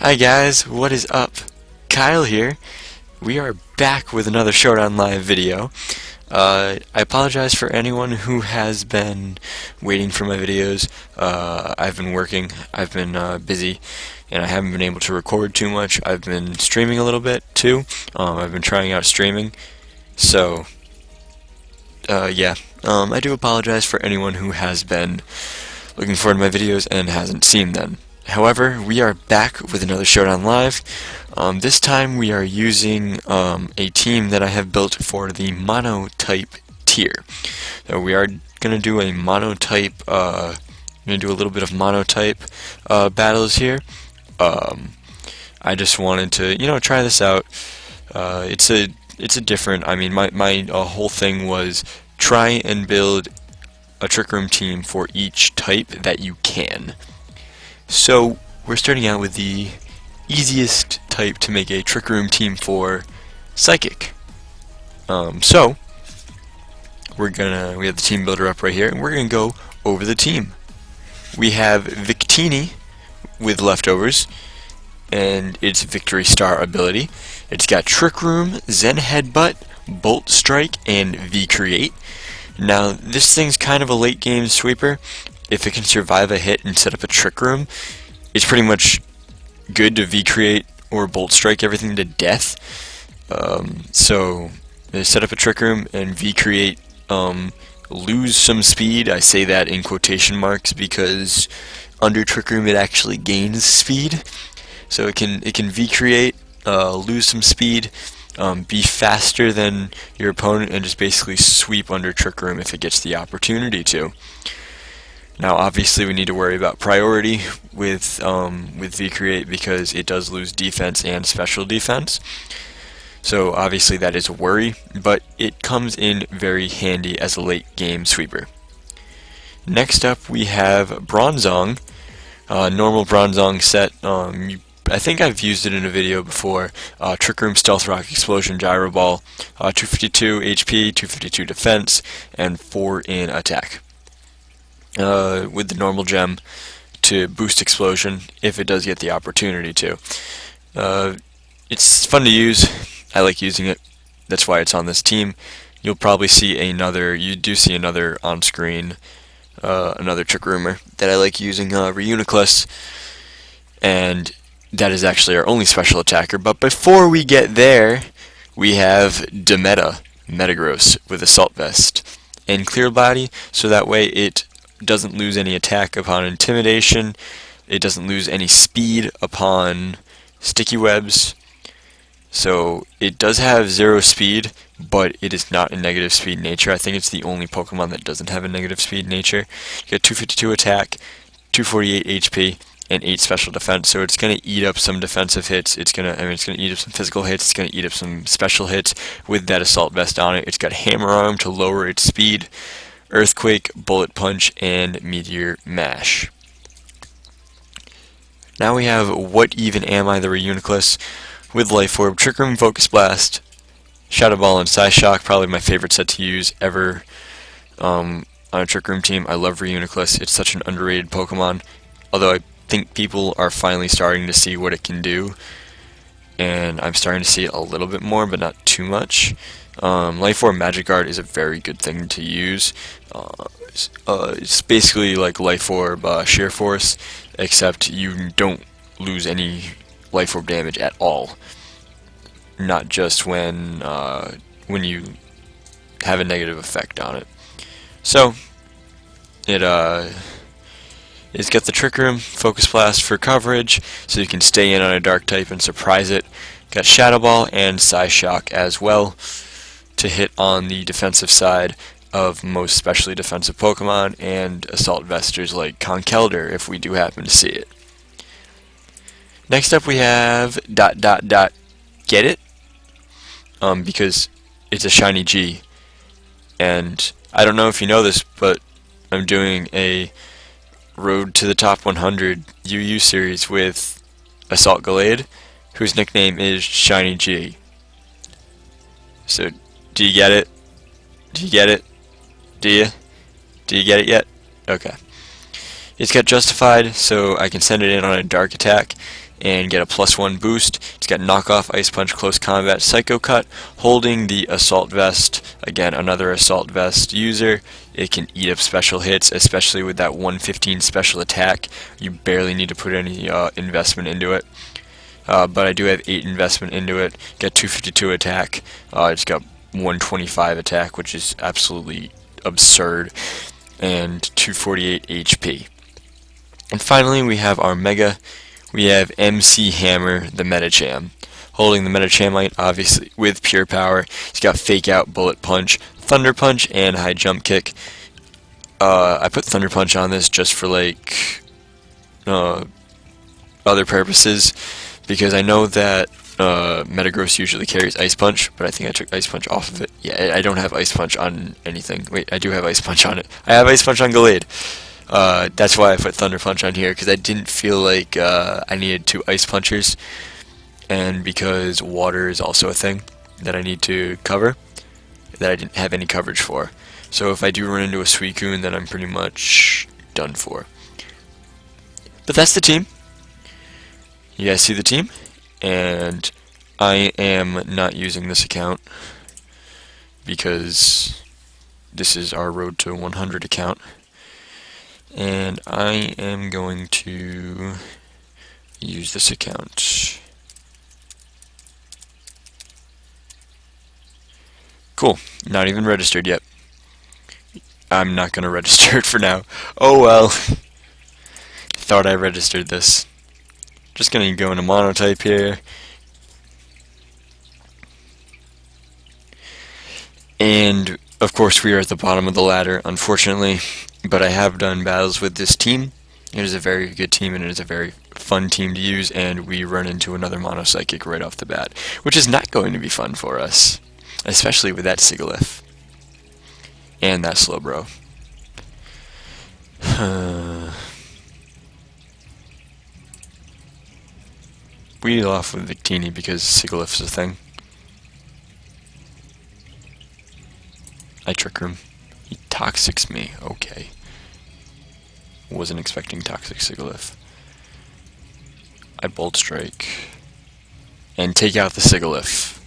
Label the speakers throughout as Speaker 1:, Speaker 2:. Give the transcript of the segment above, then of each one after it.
Speaker 1: Hi guys, what is up? Kyle here. We are back with another Showdown Live video. I apologize for anyone who has been waiting for my videos. I've been working, I've been busy, and I haven't been able to record too much. I've been streaming a little bit too. I've been trying out streaming. So, yeah. I do apologize for anyone who has been looking forward to my videos and hasn't seen them. However, we are back with another Showdown Live. This time we are using a team that I have built for the Monotype tier. So we are going to do a Monotype, going to do a little bit of Monotype battles here. I just wanted to, try this out. It's a different, I mean, my whole thing was try and build a Trick Room team for each type that you can. So we're starting out with the easiest type to make a Trick Room team for, Psychic. So we have the team builder up right here, and we're gonna go over the team. We have Victini with leftovers, and its Victory Star ability. It's got Trick Room, Zen Headbutt, Bolt Strike, and V Create. Now this thing's kind of a late game sweeper. If it can survive a hit and set up a Trick Room, it's pretty much good to V-Create or Bolt Strike everything to death. So set up a Trick Room and V-Create, lose some speed. I say that in quotation marks because under Trick Room it actually gains speed. So it can V-Create, lose some speed, be faster than your opponent, and just basically sweep under Trick Room if it gets the opportunity to. Now, obviously, we need to worry about priority with V-Create because it does lose defense and special defense. So, obviously, that is a worry, but it comes in very handy as a late game sweeper. Next up, we have Bronzong, normal Bronzong set. I think I've used it in a video before. Trick Room, Stealth Rock, Explosion, Gyro Ball, 252 HP, 252 defense, and 4 in attack. With the normal gem to boost explosion if it does get the opportunity to. It's fun to use. I like using it. That's why it's on this team. You'll probably see another on screen, another Trick Roomer that I like using, Reuniclus, and that is actually our only special attacker. But before we get there, we have Demeta, Metagross with Assault Vest and Clear Body, so that way it doesn't lose any attack upon intimidation, it doesn't lose any speed upon sticky webs. So it does have 0 speed, but it is not a negative speed nature. I think it's the only Pokemon that doesn't have a negative speed nature. You get 252 attack, 248 HP, and 8 special defense. So it's gonna eat up some defensive hits. It's gonna eat up some physical hits. It's gonna eat up some special hits with that Assault Vest on it. It's got Hammer Arm to lower its speed, Earthquake, Bullet Punch, and Meteor Mash. Now we have What Even Am I, the Reuniclus, with Life Orb, Trick Room, Focus Blast, Shadow Ball, and Psyshock. Probably my favorite set to use ever on a Trick Room team. I love Reuniclus. It's such an underrated Pokemon, although I think people are finally starting to see what it can do, and I'm starting to see it a little bit more, but not too much. Life Orb Magic Guard is a very good thing to use. It's basically like Life Orb Sheer Force, except you don't lose any Life Orb damage at all. Not just when you have a negative effect on it. So it's got the Trick Room, Focus Blast for coverage, so you can stay in on a Dark type and surprise it. Got Shadow Ball and Psyshock as well to hit on the defensive side of most specially defensive Pokemon and Assault Vesters like Conkeldurr if we do happen to see it. Next up we have ... Get it? Because it's a shiny G. And I don't know if you know this, but I'm doing a Road to the Top 100 UU series with Assault Gallade, whose nickname is Shiny G. So, do you get it? Do you get it? Do you? Do you get it yet? Okay. It's got Justified, so I can send it in on a Dark attack and get a +1 boost. It's got Knockoff, Ice Punch, Close Combat, Psycho Cut, holding the Assault Vest. Again, another Assault Vest user. It can eat up special hits, especially with that 115 special attack. You barely need to put any investment into it. But I do have 8 investment into it. Got 252 attack. It's got 125 attack, which is absolutely absurd, and 248 HP. And finally, we have our Mega. We have MC Hammer, the Metacham. Holding the Metachamite, obviously, with pure power. He's got Fake Out, Bullet Punch, Thunder Punch, and High Jump Kick. I put Thunder Punch on this just for, like, other purposes, because I know that Metagross usually carries Ice Punch, but I think I took Ice Punch off of it. Yeah, I don't have Ice Punch on anything. Wait, I do have Ice Punch on it. I have Ice Punch on Gallade. That's why I put Thunder Punch on here, because I didn't feel like I needed 2 Ice Punchers, and because water is also a thing that I need to cover, that I didn't have any coverage for. So if I do run into a Suicune, then I'm pretty much done for. But that's the team. You guys see the team? And I am not using this account because this is our Road to 100 account. And I am going to use this account. Cool. Not even registered yet. I'm not going to register it for now. Oh well. Thought I registered this. Just going to go into Monotype here. And of course we are at the bottom of the ladder, unfortunately. But I have done battles with this team. It is a very good team, and it is a very fun team to use, and we run into another Mono-Psychic right off the bat, which is not going to be fun for us, especially with that Sigilyph and that Slowbro. We lead off with Victini because Sigilyph's a thing. I Trick Room. He Toxics me. Okay. Wasn't expecting Toxic Sigilyph. I Bolt Strike. And take out the Sigilyph.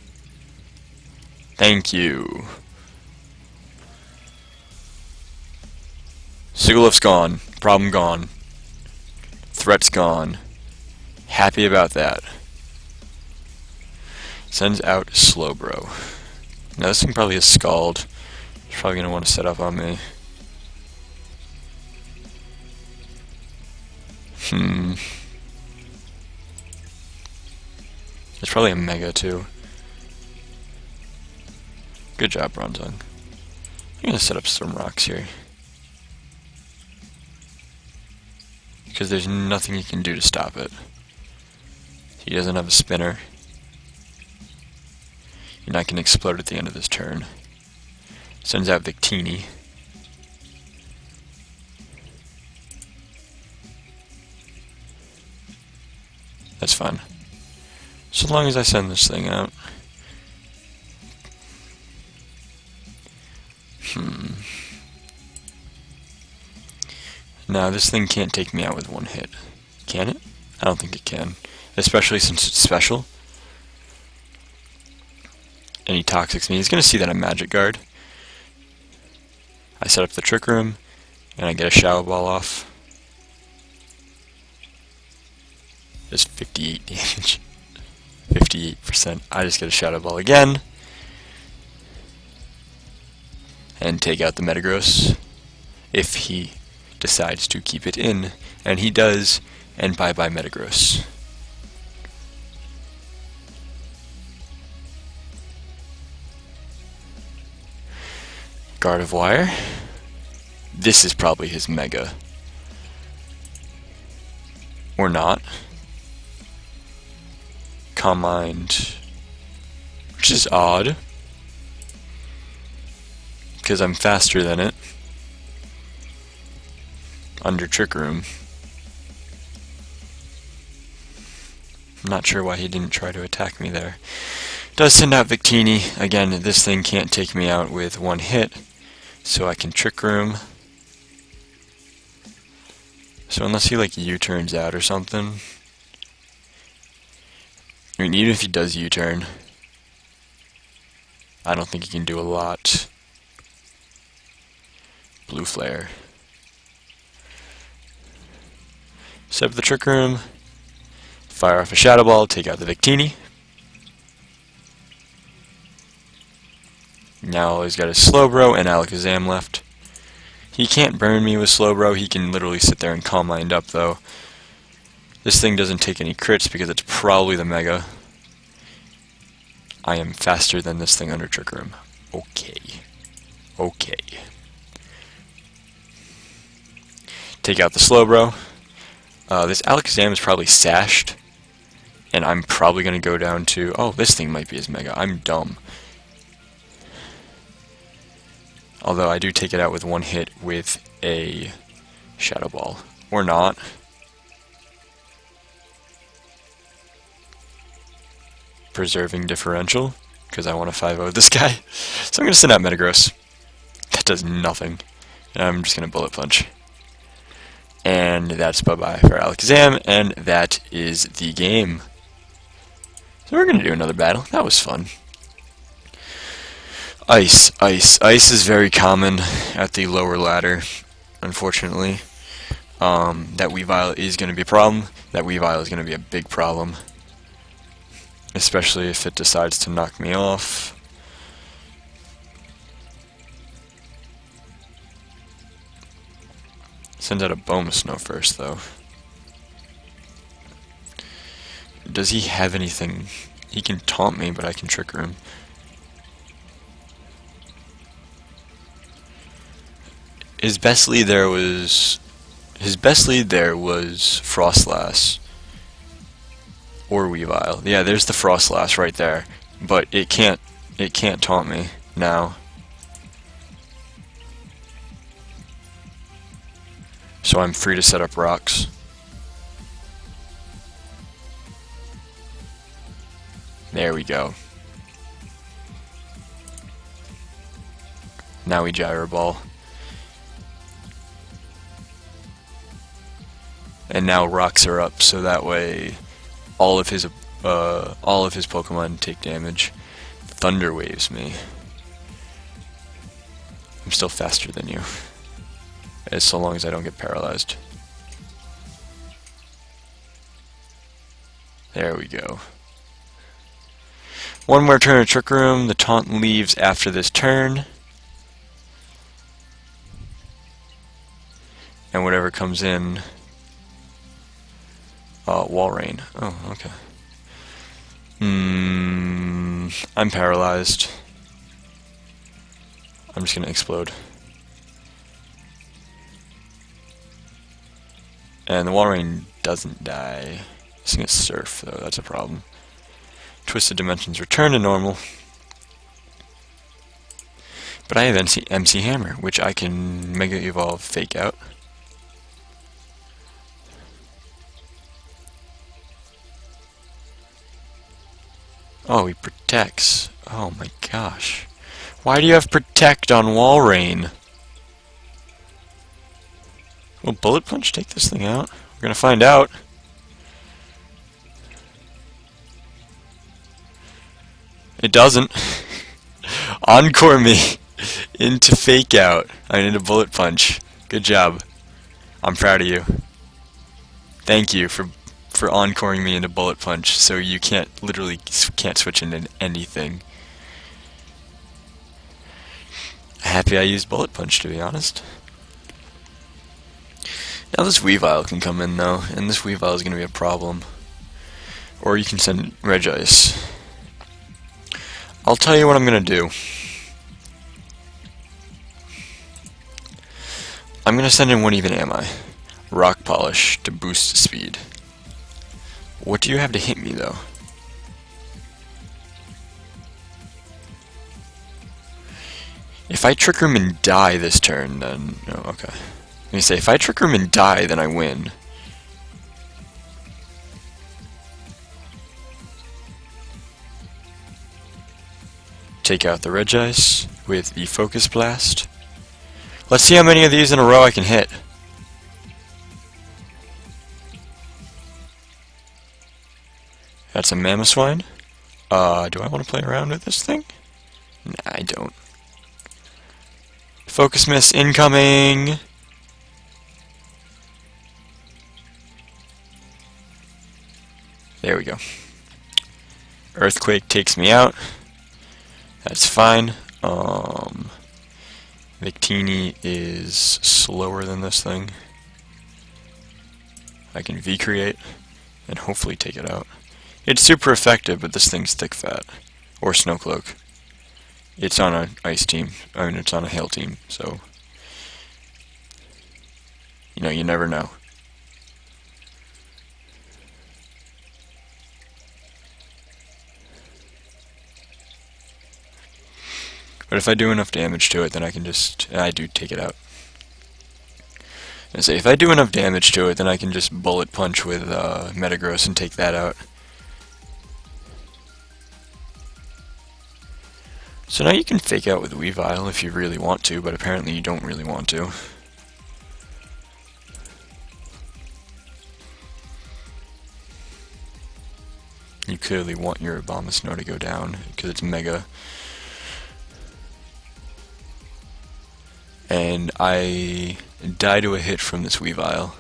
Speaker 1: Thank you. Sigilyph's gone. Problem gone. Threat's gone. Happy about that. Sends out Slowbro. Now this thing probably is Scald. He's probably going to want to set up on me. It's probably a Mega too. Good job, Bronzong. I'm going to set up some rocks here, because there's nothing you can do to stop it. He doesn't have a spinner. You're not going to explode at the end of this turn. Sends out Victini. That's fine. So long as I send this thing out. Now this thing can't take me out with one hit. Can it? I don't think it can. Especially since it's special. And he Toxics me. He's going to see that I'm Magic Guard. I set up the Trick Room, and I get a Shadow Ball off. Just 58 damage. 58%. I just get a Shadow Ball again. And take out the Metagross. If he decides to keep it in. And he does. And bye-bye Metagross. Guard of Wire. This is probably his Mega. Or not. Calm Mind. Which is odd, because I'm faster than it. Under Trick Room. I'm not sure why he didn't try to attack me there. Does send out Victini. Again, this thing can't take me out with one hit, so I can Trick Room. So unless he like U-turns out or something. I mean, even if he does U-turn, I don't think he can do a lot. Blue flare. Set up the Trick Room. Fire off a Shadow Ball, take out the Victini. Now all he's got is Slowbro and Alakazam left. He can't burn me with Slowbro, he can literally sit there and Calm Mind up though. This thing doesn't take any crits because it's probably the Mega. I am faster than this thing under Trick Room. Okay. Okay. Take out the Slowbro. This Alakazam is probably sashed. And I'm probably going to go down to... Oh, this thing might be his Mega. I'm dumb. Although I do take it out with one hit with a Shadow Ball. Or not. Preserving differential. Because I want to 5-0 this guy. So I'm going to send out Metagross. That does nothing. And I'm just going to Bullet Punch. And that's bye-bye for Alakazam. And that is the game. So we're going to do another battle. That was fun. Ice. Ice is very common at the lower ladder, unfortunately. That Weavile is going to be a problem. That Weavile is going to be a big problem. Especially if it decides to knock me off. Sends out a Bomasnow first, though. Does he have anything? He can taunt me, but I can trigger him. His best lead there was Frostlass or Weavile. Yeah, there's the Frostlass right there, but it can't taunt me now. So I'm free to set up rocks. There we go. Now we Gyro Ball. And now rocks are up, so that way all of his Pokemon take damage. Thunder Waves me. I'm still faster than you. As so long as I don't get paralyzed. There we go. One more turn of Trick Room. The taunt leaves after this turn. And whatever comes in... Wall Rain. Oh, okay. I'm paralyzed. I'm just gonna explode. And the Wall Rain doesn't die. It's gonna Surf, though. That's a problem. Twisted Dimensions return to normal. But I have MC Hammer, which I can Mega Evolve Fake Out. Oh, he protects. Oh my gosh. Why do you have Protect on Walrein? Will Bullet Punch take this thing out? We're gonna find out. It doesn't. Encore me into Fake Out. I need a Bullet Punch. Good job. I'm proud of you. Thank you for encoring me into Bullet Punch, so you literally can't switch into anything. Happy I used Bullet Punch, to be honest. Now this Weavile can come in though, and this Weavile is going to be a problem. Or you can send Regice. I'll tell you what I'm going to do. I'm going to send in What Even Am I? Rock Polish to boost speed. What do you have to hit me, though? If I Trick Room and die this turn, then... No, okay. Let me say, if I Trick Room and die, then I win. Take out the Regice with the Focus Blast. Let's see how many of these in a row I can hit. That's a Mamoswine. Do I want to play around with this thing? Nah, I don't. Focus miss incoming! There we go. Earthquake takes me out. That's fine. Victini is slower than this thing. I can V-create and hopefully take it out. It's super effective, but this thing's thick fat. Or Snowcloak. It's on an ice team. I mean, it's on a hail team, so... You know, you never know. But if I do enough damage to it, then I can just... I do take it out. I say, if I do enough damage to it, then I can just bullet punch with Metagross and take that out. So now you can fake out with Weavile if you really want to, but apparently you don't really want to. You clearly want your Abomasnow to go down, because it's Mega. And I die to a hit from this Weavile.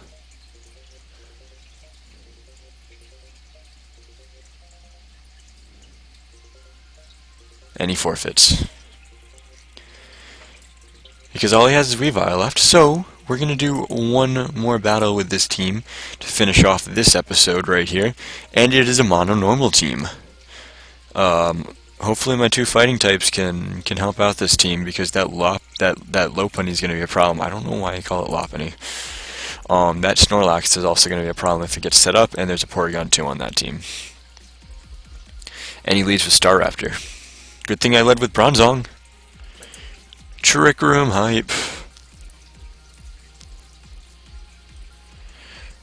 Speaker 1: And he forfeits. Because all he has is Weavile left, so we're going to do one more battle with this team to finish off this episode right here, and it is a mono-normal team. Hopefully my two fighting types can help out this team, because that Lopunny is going to be a problem. I don't know why I call it Lopunny. That Snorlax is also going to be a problem if it gets set up, and there's a Porygon 2 on that team. And he leads with Staraptor. Good thing I led with Bronzong. Trick Room hype.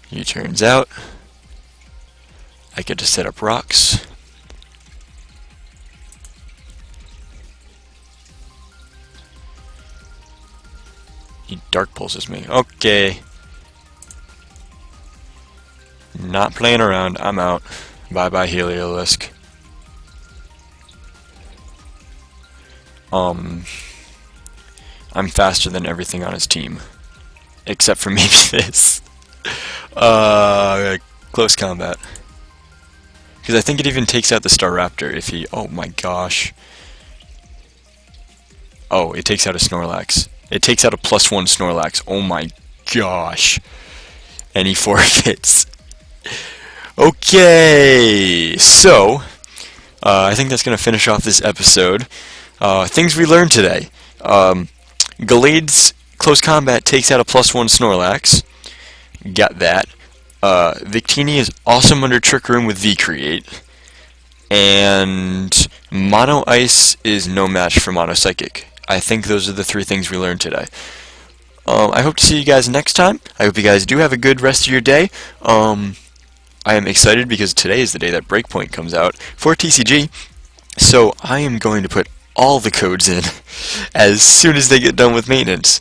Speaker 1: He turns out I get to set up rocks. He Dark Pulses me. Okay. Not playing around. I'm out. Bye bye Heliolisk. I'm faster than everything on his team. Except for maybe this. Close combat. Because I think it even takes out the Staraptor if he... Oh my gosh. Oh, it takes out a Snorlax. It takes out a +1 Snorlax. Oh my gosh. And he forfeits. Okay, so... I think that's going to finish off this episode. Things we learned today. Gallade's close combat takes out a +1 Snorlax. Got that. Victini is awesome under Trick Room with V-Create. And Mono Ice is no match for Mono Psychic. I think those are the three things we learned today. I hope to see you guys next time. I hope you guys do have a good rest of your day. I am excited because today is the day that Breakpoint comes out for TCG. So I am going to put all the codes in as soon as they get done with maintenance.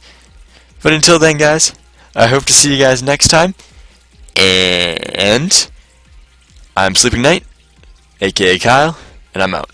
Speaker 1: But until then, guys, I hope to see you guys next time. And I'm Sleeping Knight, aka Kyle, and I'm out.